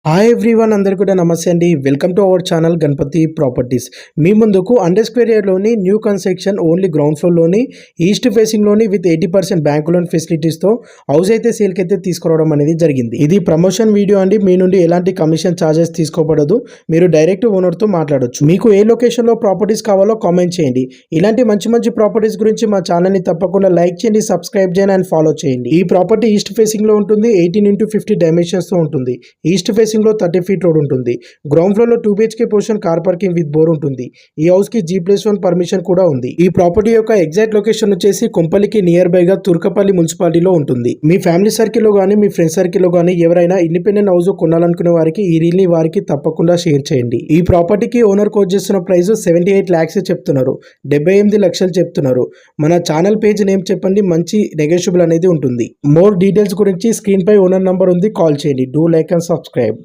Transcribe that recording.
Hi everyone, అందరు కూడా నమస్తే అండి. Welcome to our channel Ganapathi properties. మీ ముందుకు అండర్ స్క్వేర్ యార్డ్లోని న్యూ కన్స్ట్రక్షన్ ఓన్లీ గ్రౌండ్ ఫ్లోర్లోని ఈస్ట్ ఫేసింగ్లోని విత్ 80% బ్యాంక్ లోన్ ఫెసిలిటీస్తో హౌస్ అయితే సేల్కి అయితే తీసుకురావడం అనేది జరిగింది. ఇది ప్రమోషన్ వీడియో అండి. మీ నుండి ఎలాంటి కమిషన్ ఛార్జెస్ తీసుకోబడదు. మీరు డైరెక్ట్ ఓనర్తో మాట్లాడొచ్చు. మీకు ఏ లొకేషన్లో ప్రాపర్టీస్ కావాలో కామెంట్ చేయండి. ఇలాంటి మంచి మంచి ప్రాపర్టీస్ గురించి మా ఛానల్ని తప్పకుండా లైక్ చేయండి, సబ్స్క్రైబ్ చేయండి అండ్ ఫాలో చేయండి. ఈ ప్రాపర్టీ ఈస్ట్ ఫేసింగ్లో ఉంటుంది. 18x50 డైమెన్షన్స్తో ఉంటుంది. ఈస్ట్ ఫేసింగ్ లో 30 ఫీట్ రోడ్ ఉంటుంది. గ్రౌండ్ ఫ్లోర్ లో 2 BHK portion car parking with bore ఉంటుంది. ఈ హౌస్ కి G+1 పర్మిషన్ కూడా ఉంది. ఈ ప్రాపర్టీ యొక్క ఎగ్జాక్ట్ లొకేషన్ వచ్చేసి కొంపల్లికి నియర్ బై గా తుర్కపల్లి మున్సిపాలిటీలో ఉంటుంది. మీ ఫ్యామిలీ సర్కిల్ లో గానీ మీ ఫ్రెండ్ సర్కిల్ లో గానీ ఎవరైనా ఇండిపెండెంట్ హౌస్ కొనాలనుకునే వారికి ఈ రీల్ ని వారికి తప్పకుండా షేర్ చేయండి. ఈ ప్రాపర్టీకి ఓనర్ కోట్ చేస్తున్న ప్రైస్ 78 lakhs చెప్తున్నారు. 78 లక్షలు చెప్తున్నారు. మన ఛానల్ పేజ్ నేమ్ చెప్పండి, మంచి నెగోషియబుల్ అనేది ఉంటుంది. మోర్ డీటెయిల్స్ గురించి స్క్రీన్ పై ఓనర్ నంబర్ ఉంది, కాల్ చేయండి. Do like and subscribe.